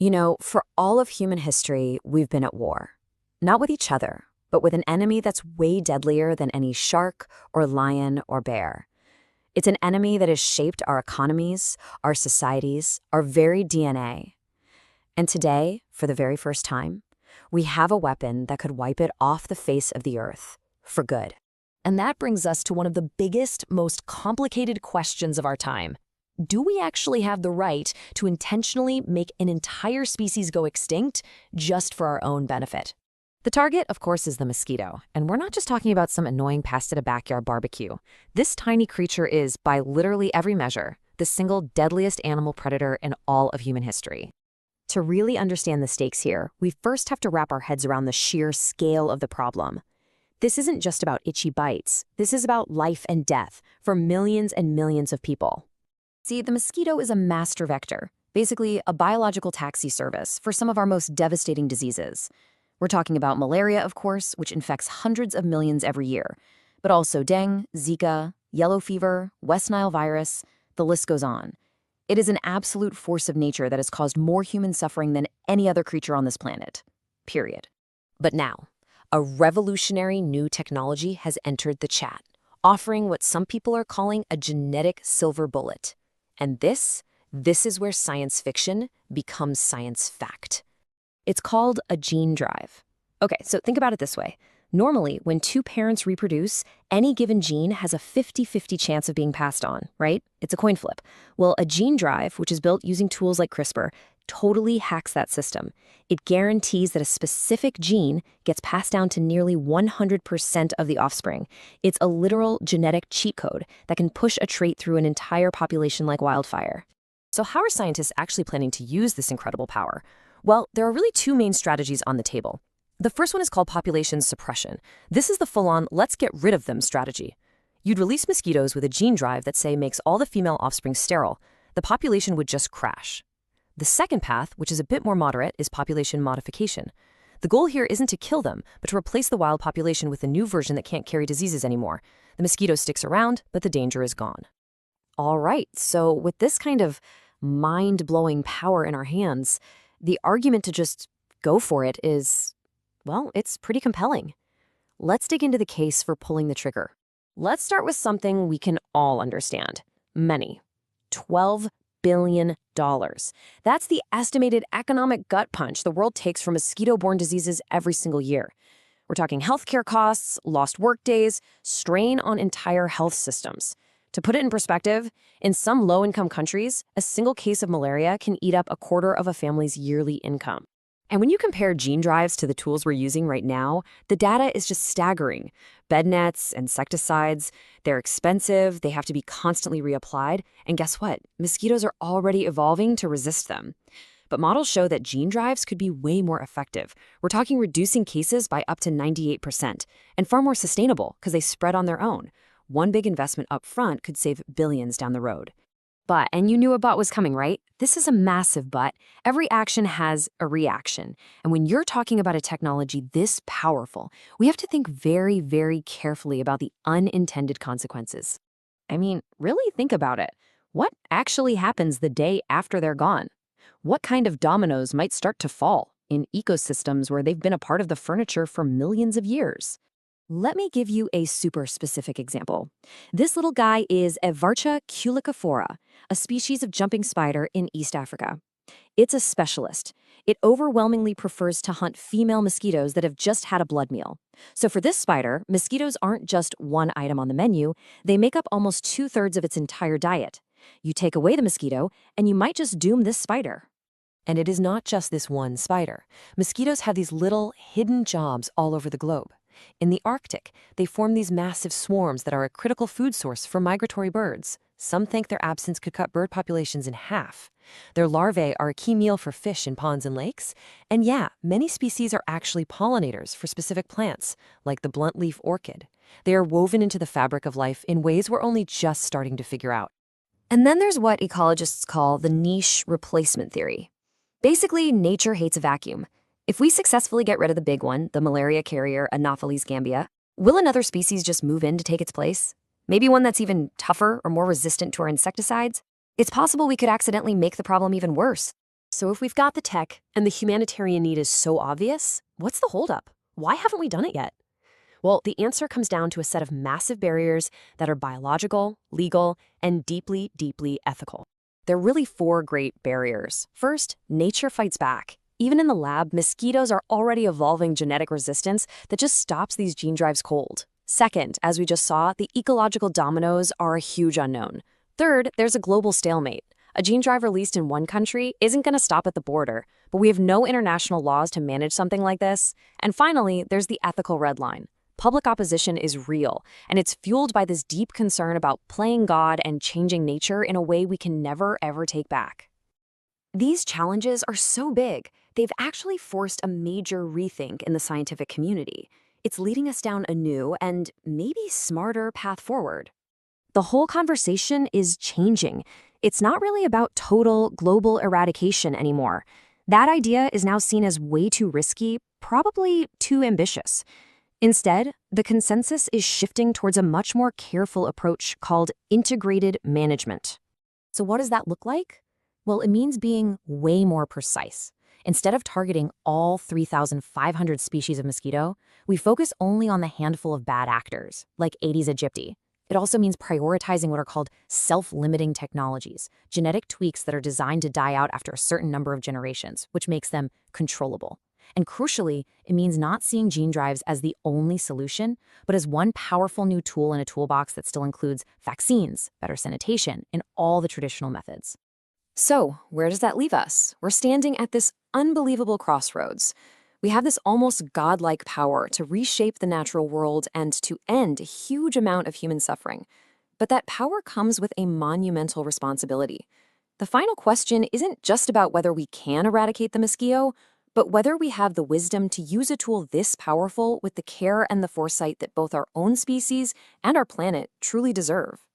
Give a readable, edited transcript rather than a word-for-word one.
You know, for all of human history, we've been at war. Not with each other, but with an enemy that's way deadlier than any shark or lion or bear. It's an enemy that has shaped our economies, our societies, our very DNA. And today, for the very first time, we have a weapon that could wipe it off the face of the earth, for good. And that brings us to one of the biggest, most complicated questions of our time. Do we actually have the right to intentionally make an entire species go extinct just for our own benefit? The target, of course, is the mosquito. And we're not just talking about some annoying pest at a backyard barbecue. This tiny creature is, by literally every measure, the single deadliest animal predator in all of human history. To really understand the stakes here, we first have to wrap our heads around the sheer scale of the problem. This isn't just about itchy bites. This is about life and death for millions and millions of people. See, the mosquito is a master vector, basically a biological taxi service for some of our most devastating diseases. We're talking about malaria, of course, which infects hundreds of millions every year, but also dengue, Zika, yellow fever, West Nile virus, the list goes on. It is an absolute force of nature that has caused more human suffering than any other creature on this planet. Period. But now, a revolutionary new technology has entered the chat, offering what some people are calling a genetic silver bullet. And this is where science fiction becomes science fact. It's called a gene drive. Okay, so think about it this way. Normally, when two parents reproduce, any given gene has a 50-50 chance of being passed on, right? It's a coin flip. Well, a gene drive, which is built using tools like CRISPR, totally hacks that system. It guarantees that a specific gene gets passed down to nearly 100% of the offspring. It's a literal genetic cheat code that can push a trait through an entire population like wildfire. So how are scientists actually planning to use this incredible power? Well, there are really two main strategies on the table. The first one is called population suppression. This is the full-on let's get rid of them strategy. You'd release mosquitoes with a gene drive that, say, makes all the female offspring sterile. The population would just crash. The second path, which is a bit more moderate, is population modification. The goal here isn't to kill them, but to replace the wild population with a new version that can't carry diseases anymore. The mosquito sticks around, but the danger is gone. All right, so with this kind of mind-blowing power in our hands, the argument to just go for it is, well, it's pretty compelling. Let's dig into the case for pulling the trigger. Let's start with something we can all understand. Money. $12 billion. That's the estimated economic gut punch the world takes from mosquito-borne diseases every single year. We're talking healthcare costs, lost workdays, strain on entire health systems. To put it in perspective, in some low-income countries, a single case of malaria can eat up a quarter of a family's yearly income. And when you compare gene drives to the tools we're using right now, the data is just staggering. Bed nets, insecticides, they're expensive, they have to be constantly reapplied, and guess what? Mosquitoes are already evolving to resist them. But models show that gene drives could be way more effective. We're talking reducing cases by up to 98%, and far more sustainable because they spread on their own. One big investment up front could save billions down the road. But, and you knew a but was coming, right? This is a massive but. Every action has a reaction. And when you're talking about a technology this powerful, we have to think very, very carefully about the unintended consequences. I mean, really think about it. What actually happens the day after they're gone? What kind of dominoes might start to fall in ecosystems where they've been a part of the furniture for millions of years? Let me give you a super specific example. This little guy is Evarcha culicophora, a species of jumping spider in East Africa. It's a specialist. It overwhelmingly prefers to hunt female mosquitoes that have just had a blood meal. So for this spider, mosquitoes aren't just one item on the menu, they make up almost 2/3 of its entire diet. You take away the mosquito, and you might just doom this spider. And it is not just this one spider. Mosquitoes have these little hidden jobs all over the globe. In the Arctic, they form these massive swarms that are a critical food source for migratory birds. Some think their absence could cut bird populations in half. Their larvae are a key meal for fish in ponds and lakes. And yeah, many species are actually pollinators for specific plants, like the bluntleaf orchid. They are woven into the fabric of life in ways we're only just starting to figure out. And then there's what ecologists call the niche replacement theory. Basically, nature hates a vacuum. If we successfully get rid of the big one, the malaria carrier Anopheles gambia, will another species just move in to take its place? Maybe one that's even tougher or more resistant to our insecticides? It's possible we could accidentally make the problem even worse. So if we've got the tech and the humanitarian need is so obvious, what's the holdup? Why haven't we done it yet? Well, the answer comes down to a set of massive barriers that are biological, legal, and deeply, deeply ethical. There are really four great barriers. First, nature fights back. Even in the lab, mosquitoes are already evolving genetic resistance that just stops these gene drives cold. Second, as we just saw, the ecological dominoes are a huge unknown. Third, there's a global stalemate. A gene drive released in one country isn't going to stop at the border, but we have no international laws to manage something like this. And finally, there's the ethical red line. Public opposition is real, and it's fueled by this deep concern about playing God and changing nature in a way we can never, ever take back. These challenges are so big, they've actually forced a major rethink in the scientific community. It's leading us down a new and maybe smarter path forward. The whole conversation is changing. It's not really about total global eradication anymore. That idea is now seen as way too risky, probably too ambitious. Instead, the consensus is shifting towards a much more careful approach called integrated management. So what does that look like? Well, it means being way more precise. Instead of targeting all 3,500 species of mosquito, we focus only on the handful of bad actors, like Aedes aegypti. It also means prioritizing what are called self-limiting technologies, genetic tweaks that are designed to die out after a certain number of generations, which makes them controllable. And crucially, it means not seeing gene drives as the only solution, but as one powerful new tool in a toolbox that still includes vaccines, better sanitation, and all the traditional methods. So, where does that leave us? We're standing at this unbelievable crossroads. We have this almost godlike power to reshape the natural world and to end a huge amount of human suffering. But that power comes with a monumental responsibility. The final question isn't just about whether we can eradicate the mosquito, but whether we have the wisdom to use a tool this powerful with the care and the foresight that both our own species and our planet truly deserve.